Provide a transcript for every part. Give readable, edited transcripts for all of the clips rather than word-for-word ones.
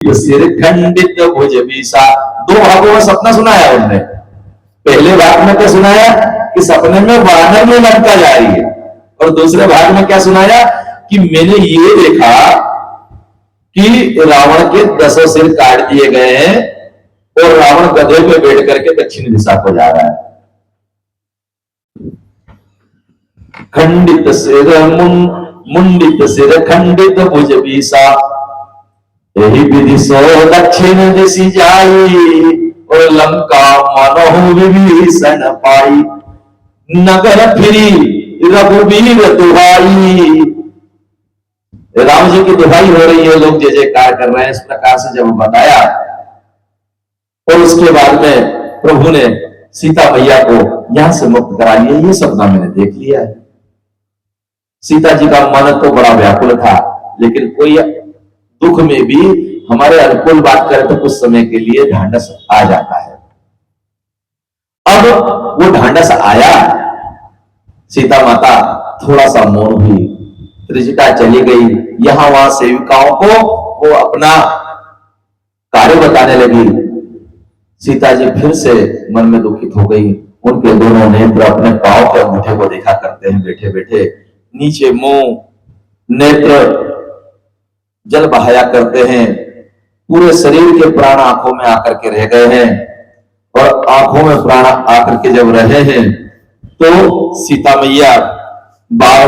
सिर खंडित भुज बीसा। दो भागों में सपना सुनाया उन्होंने। पहले भाग में क्या सुनाया कि सपने में वानर में लंका जा रही है, और दूसरे भाग में क्या सुनाया कि मैंने ये देखा कि रावण के 10 सिर काट दिए गए हैं और रावण गधे पे बैठ करके दक्षिण दिशा को जा रहा है। खंडित सिर मुंडित सिर खंडित भुज बीसा, यही विधि सो दक्षिण दिशि जाई, और लंका मनोहु विभीषण पाई। नगर फिरी रघुवीर दुहाई। राम जी की दुहाई हो रही है, लोग जय जयकार कर रहे हैं। इस प्रकार से जब बताया, और उसके बाद में प्रभु ने सीता मैया को यहां से मुक्त करा लिया। ये सपना मैंने देख लिया है। सीता जी का मन तो बड़ा व्याकुल था, लेकिन कोई दुख में भी हमारे अनुकूल बात करे तो कुछ समय के लिए ढांढस आ जाता है। अब वो ढांढस आया, सीता माता थोड़ा सा मौन हुई, त्रिजटा चली गई। यहां वहां सेविकाओं को वो अपना कार्य बताने लगी। सीता जी फिर से मन में दुखित हो गई। उनके दोनों नेत्र अपने पांव के अंगूठे को देखा करते हैं बैठे बैठे। नीचे मुंह नेत्र जल बहाया करते हैं। पूरे शरीर के प्राण आंखों में आकर के रह गए हैं, और आंखों में प्राण आकर के जब रहे हैं तो सीता मैया बार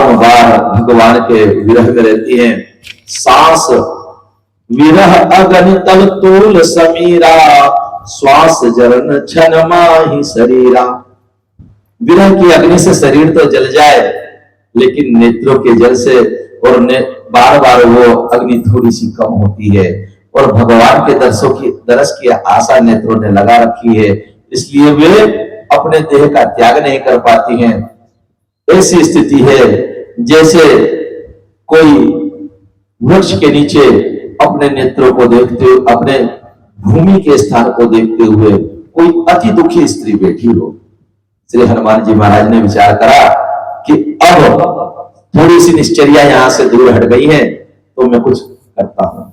भगवान के विरह में रहती हैं। सांस विरह अगनि तल तूल समीरा, श्वास जरन छन माही शरीरा। विरह की अग्नि से शरीर तो जल जाए, लेकिन नेत्रों के जल से और बार बार वो अग्नि थोड़ी सी कम होती है, और भगवान के दर्श की आशा नेत्रों ने लगा रखी है, इसलिए वे अपने देह का त्याग नहीं कर पाती हैं। ऐसी स्थिति है जैसे कोई वृक्ष के नीचे अपने नेत्रों को देखते हुए, अपने भूमि के स्थान को देखते हुए कोई अति दुखी स्त्री बैठी हो। श्री हनुमान जी महाराज ने विचार करा कि अब थोड़ी सी निश्चर्या यहां से दूर हट गई है, तो मैं कुछ करता हूं।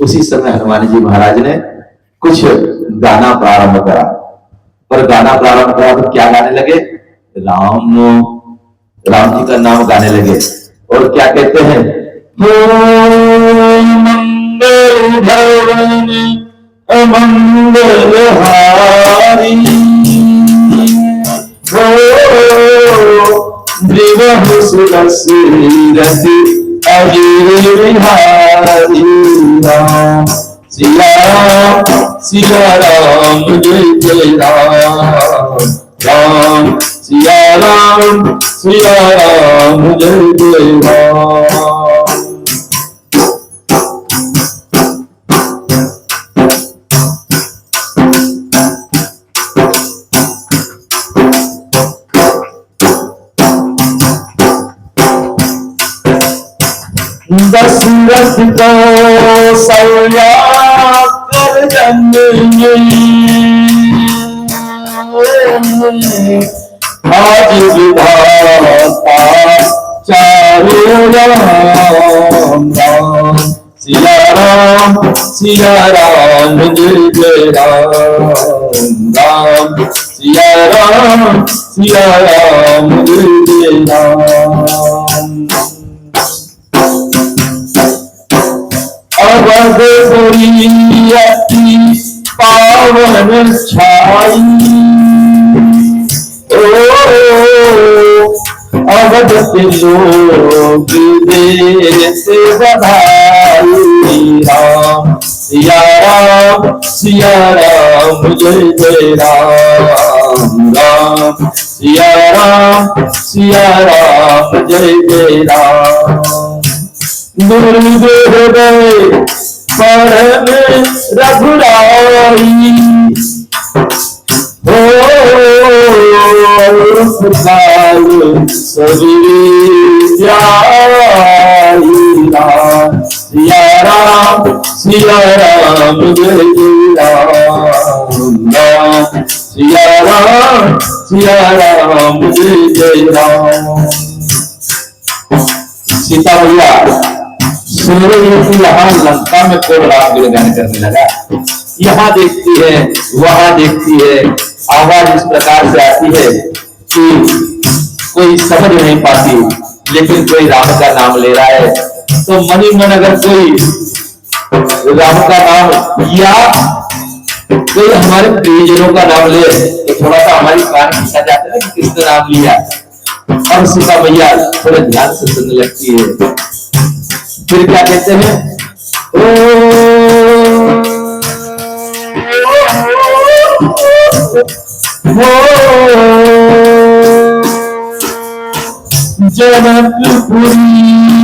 उसी समय हनुमान जी महाराज ने कुछ गाना प्रारंभ करा, और गाना प्रारंभ करा तो क्या गाने लगे? राम जी का नाम गाने लगे। और क्या कहते हैं? मंगल भवन अमंगल हारी, रसी अजीर बिहारी। राम सिया राम जय जय राम, राम सिया राम जय जय राम। दशरथ कौशल्या कर जननी, आज विधाता चारों राम। राम सिया राम जय जय राम, राम सिया राम जय जय राम। अवधपुरी अति पावन छाई, अवध के लोग देश बधाई। राम सिया राम जय जय राम, राम सिया राम जय जय राम। दुर्देव गए परम रघुराई, हो काल सभी जाई। राम सिया राम जय जय राम, राम सिया राम जय जय राम। सीता मैया सुन रही है कि यहाँ लंका में कोई राम गुणगान करने लगा, यहाँ देखती है वहां देखती है, आवाज इस प्रकार से आती है कि कोई समझ नहीं पाती, लेकिन कोई राम का नाम ले रहा है। तो मनी मन अगर कोई राम का नाम या कोई हमारे प्रियजनों का नाम ले तो थोड़ा सा हमारी कान खींचा जाता है कि किसने नाम लिया। और सीता मैया थोड़े ध्यान से सुनने लगती है। फिर क्या कहते हैं, जनकपुरी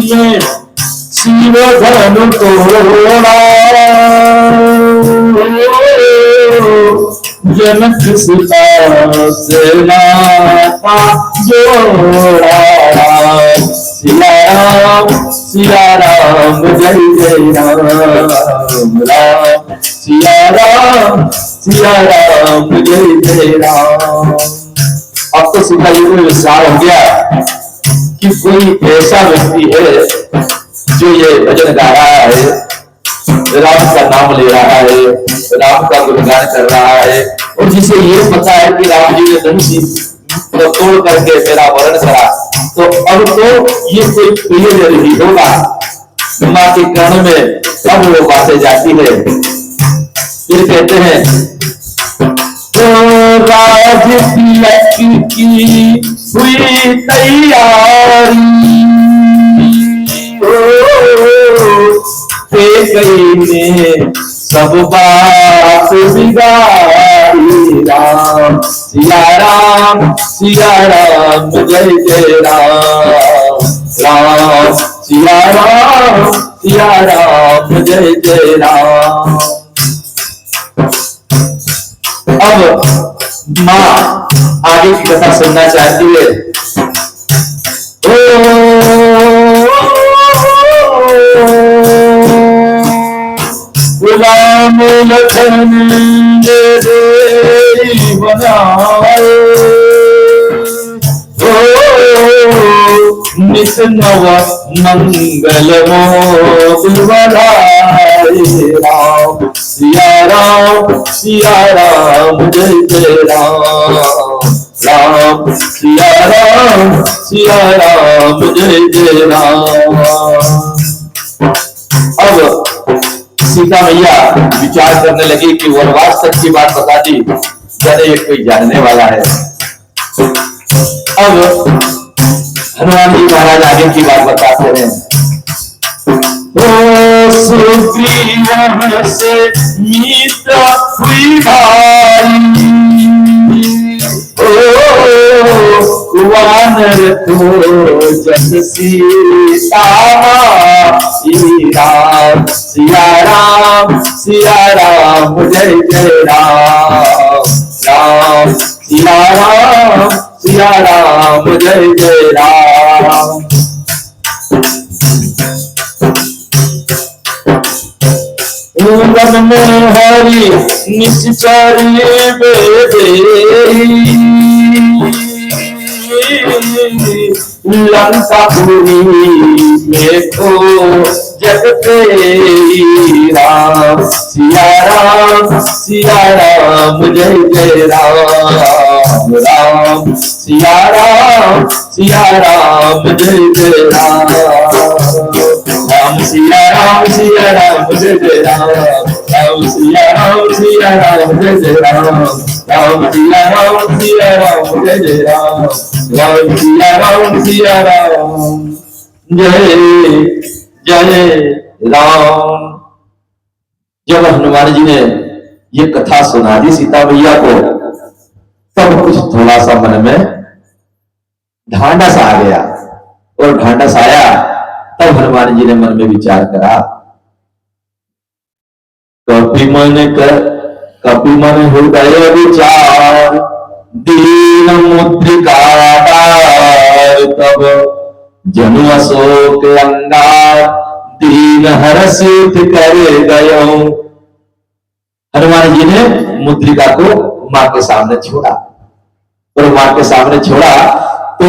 में शिव धनु तोड़ा, जनक सीता से नाता जोड़ा। सिया राम जय जय राम राम, सिया राम जय जय राम। अब तो सीता जी को विश्वास हो गया कि कोई ऐसा व्यक्ति है जो ये भजन गा रहा है, राम का नाम ले रहा है, राम का गुणगान कर रहा है, और जिसे ये पता है कि राम जी ने धनुषी तो तोड़ करके मेरा वर्ण करा, तो अब तो ये कोई प्रियजन ही होगा। माँ के कान में अब वो बातें जाती है। फिर कहते हैं, तो राज तिलक की हुई तैयारी, ने सब बात बिगाड़ी। राम सिया राम जय जय राम, राम सिया राम जय जय राम। अब माँ आगे की कथा सुनना चाहती है। गुलाम लखन बनाए, नित नव मंगल मोद बनाए। राम सिया राम जय जय राम, राम सिया राम जय जय राम। अब सीता मैया विचार करने लगी कि वनवास तक की बात बता दी, जरा ये कोई जानने वाला है। अब हनुमान जी महाराज आगे की बात बताते हैं। सुग्रीव से मीत हुई भाई, वानर तो जस सीता राम सिया राम जय जय राम, राम सिया राम जय जय राम। वन में हरि निश्चरी बेदेरी, लंकापुरी में तो जग तेरी। राम सिया राम जय जय राम, राम सिया राम जय जय राम, राम सिया राम जय जय राम, राम सिया राम जय जय राम, राम सिया राम जय जय राम, राम सिया राम जय जय राम। जब हनुमान जी ने ये कथा सुना दी सीता मैया को, तब कुछ थोड़ा सा मन में ढांढस आ गया, और ढांढस आया तब हनुमान जी ने मन में विचार करा। कपि मन हृदय विचार, दीन मुद्रिका तब जनु अशोक अंगार, दीन हर्षित कर गयो। हनुमान जी ने मुद्रिका को मां के सामने छोड़ा, और मां के सामने छोड़ा तो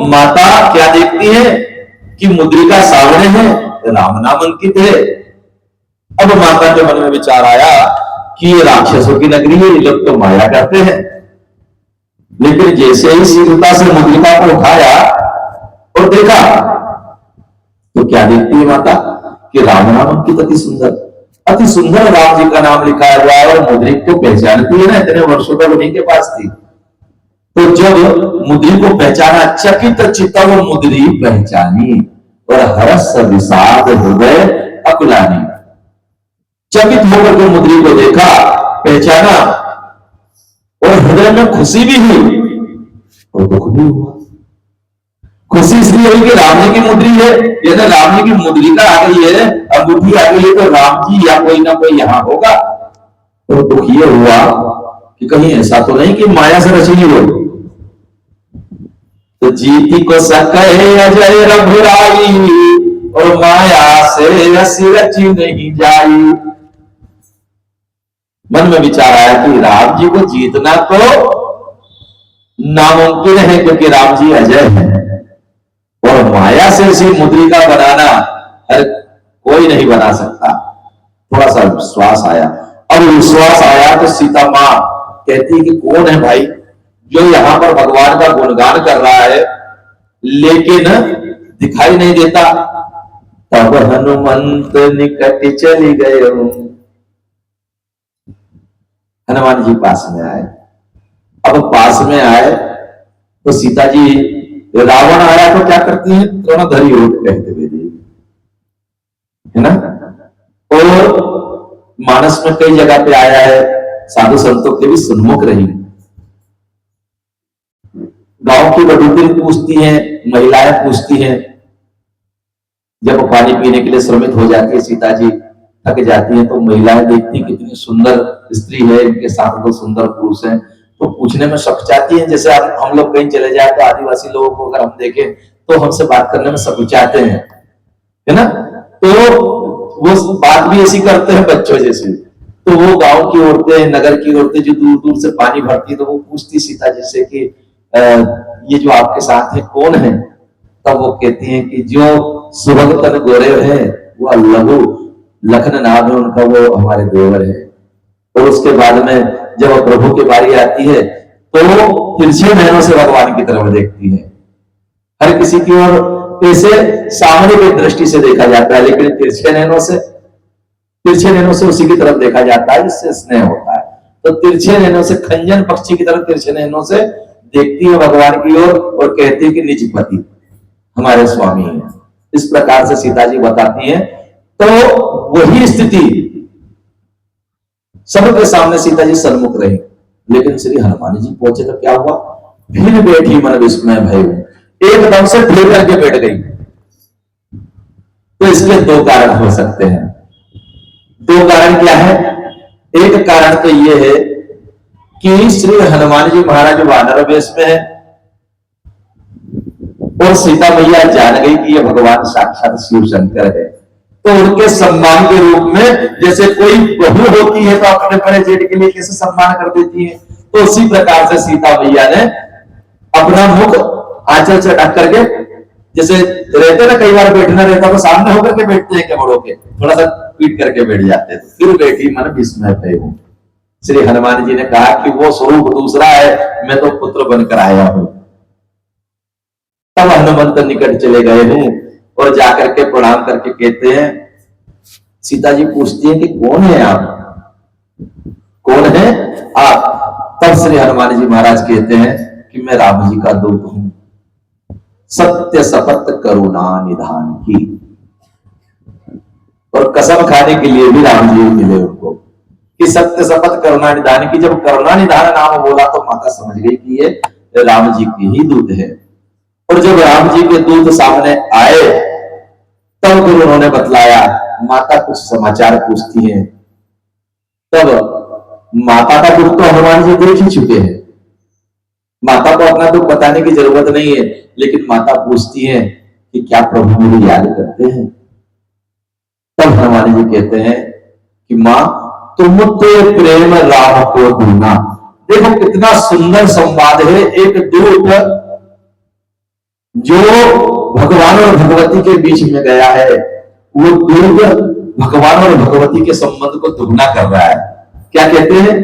माता क्या देखती है कि मुद्रिका सामने है, राम नाम अंकित है। अब माता के मन में विचार आया कि ये राक्षसों की नगरी है, ये लोग तो माया करते हैं। लेकिन जैसे ही शीघ्रता से मुद्रिका को उठाया और देखा, तो क्या देखती है माता कि राम नाम अंकित अति सुंदर राम जी का नाम लिखा हुआ है। और मुद्रिक को पहचानती है ना, इतने वर्षों तक उन्हीं के पास थी। तो जब मुद्री को पहचाना, चकित चित्तव मुद्री पहचानी और हर्ष विषाद हृदय अकुलानी। चकित होकर के मुद्री को देखा, पहचाना और हृदय में खुशी भी हुई और दुख भी हुआ। खुशी इसलिए हुई कि राम जी की मुद्री है, यदि राम जी की मुद्रिका आ गई है, अंगूठी आ गई है, तो राम जी या कोई ना कोई यहां होगा। तो दुख ये हुआ कि कहीं ऐसा तो नहीं कि माया से रची हो। तो जीती को सके अजय रघुराई और माया से रसी रची नहीं जाई। मन में विचार आया कि राम जी को जीतना तो नामुमकिन है, क्योंकि राम जी अजय है और माया से ऐसी मुद्रिका बनाना हर कोई नहीं बना सकता। थोड़ा सा विश्वास आया। अब विश्वास आया तो सीता मां कहती कि कौन है भाई जो यहां पर भगवान का गुणगान कर रहा है लेकिन दिखाई नहीं देता। तब हनुमंत निकट चली गए। हनुमान जी पास में आए। अब पास में आए तो सीता जी, रावण आया तो क्या करती है, दोनों धरी ओट कहते हुए है ना। और मानस में कई जगह पे आया है, साधु संतों के भी सन्मुख रही। गांव की बटुकरी पूछती हैं, महिलाएं पूछती हैं। जब पानी पीने के लिए श्रमित हो जाती है सीता जी, थक जाती है, तो महिलाएं देखती कितनी सुंदर स्त्री है, इनके साथ दो सुंदर पुरुष हैं, तो पूछने में सकुचाती हैं। जैसे हम लोग कहीं चले जाए तो आदिवासी लोगों को अगर हम देखें तो हमसे बात करने में सकुचाते हैं, है ना। तो वो बात भी ऐसी करते हैं बच्चों जैसे। तो वो गांव की औरतें, नगर की औरतें जो दूर दूर से पानी भरती है, तो वो पूछती सीता जी से कि ये जो आपके साथ है कौन है। तब वो कहती हैं कि जो सुभग तन गोरे है वो लघु लखन नाम है उनका, वो हमारे देवर है। और उसके बाद में जब प्रभु की बारी आती है तो तिरछे नैनों से भगवान की तरफ देखती है। हर किसी की ओर ऐसे सामने की दृष्टि से देखा जाता है, लेकिन तिरछे नैनों से उसी की तरफ देखा जाता है जिससे स्नेह होता है। तो तिरछे नैनों से, खंजन पक्षी की तरफ तिरछे नैनों से देखती है भगवान की ओर और कहती है कि निज पति हमारे स्वामी है। इस प्रकार से सीता जी बताती हैं। तो वही स्थिति सबके सामने सीता जी सन्मुख रही। लेकिन श्री हनुमान जी पहुंचे तो क्या हुआ, फिर बैठी मन विस्मय भय, एकदम से फिर करके बैठ गई। तो इसके दो कारण हो सकते हैं। दो कारण क्या है? एक कारण तो यह है कि श्री हनुमान जी महाराज वानर वेश में है और सीता मैया जान गई कि यह भगवान साक्षात शिव शंकर है। तो उनके सम्मान के रूप में, जैसे कोई बहू होती है तो अपने बड़े जेठ के लिए कैसे सम्मान कर देती है, तो उसी प्रकार से सीता मैया ने अपना मुख आंचल से ढक करके, जैसे रहते ना कई बार बैठना रहता तो सामने होकर के बैठते हैं क्या बड़ों के, थोड़ा सा पीट करके बैठ जाते हैं। तो फिर बैठी मन विस्मय पे हूं। श्री हनुमान जी ने कहा कि वो स्वरूप दूसरा है, मैं तो पुत्र बनकर आया हूं। तब हनुमंत निकट चले गए हूं और जाकर के प्रणाम करके कहते हैं, सीता जी पूछती है कि कौन है आप, कौन है आप। तब श्री हनुमान जी महाराज कहते हैं कि मैं राम जी का दूत हूं, सत्य शपथ करुणा निधान की। और कसम खाने के लिए भी राम जी मिले उनको कि सत्य शपथ करुणा निधान की। जब करुणा निधान नाम बोला तो माता समझ गई कि ये राम जी की ही दूत है। और जब राम जी के दूत सामने आए तब फिर उन्होंने बतलाया। माता कुछ समाचार पूछती है। तब माता का दुख तो हनुमान जी देख ही चुके हैं, माता को अपना दुख बताने की जरूरत नहीं है, लेकिन माता पूछती है कि क्या प्रभु मेरी याद करते हैं। तब हनुमान जी कहते हैं कि मां तुम तो प्रेम राम को दूना। देखो कितना सुंदर संवाद है। एक दूत जो भगवान और भगवती के बीच में गया है, वो दुर्ग भगवान और भगवती के संबंध को दुगना कर रहा है। क्या कहते हैं?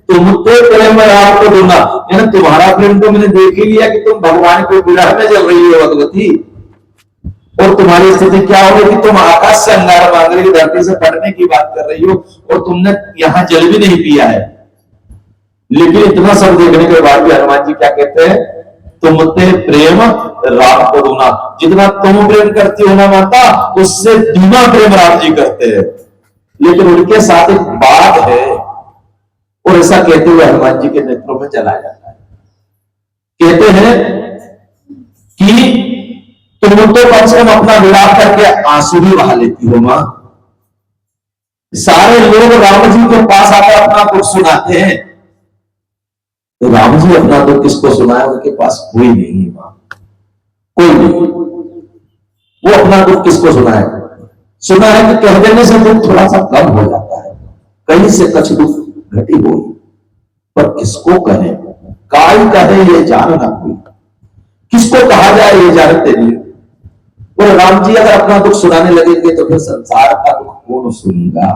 तुमते प्रेम राम को दुगना, यानी तुम्हारा प्रेम तो मैंने देख ही लिया कि तुम भगवान को विरह में जल रही हो भगवती, और तुम्हारी स्थिति क्या होगी कि तुम आकाश से अंगार मांग रही, धरती से पढ़ने की बात कर रही हो, और तुमने यहां जल भी नहीं पिया है। लेकिन इतना सब देखने के बाद भी हनुमान जी क्या कहते हैं? तुमते प्रेम राम को दुगना, जितना तुम प्रेम करती हो ना माता, उससे दुगना प्रेम राम जी करते हैं। लेकिन उनके साथ एक बात है, और ऐसा कहते हुए हनुमान जी के नेत्रों में चला जाता है। कहते हैं कि तुम तो कम से कम अपना विलाप करके आंसू भी बहा लेती हो मां। सारे लोग राम जी के पास आकर अपना दुख सुनाते हैं, तो राम जी अपना दुख किसको सुनाए? उनके पास कोई नहीं है मां, कोई नहीं। वो अपना दुख किसको सुनाए? सुना है कि कह देने से दुख थोड़ा सा कम हो जाता है, कहीं से कुछ दुख घटी हो, पर किसको कहे? काय कहे ये जानना कोई, किसको कहा जाए ये जानते नहीं। और राम जी अगर अपना दुख सुनाने लगेंगे तो फिर संसार का दुख कौन सुनेगा?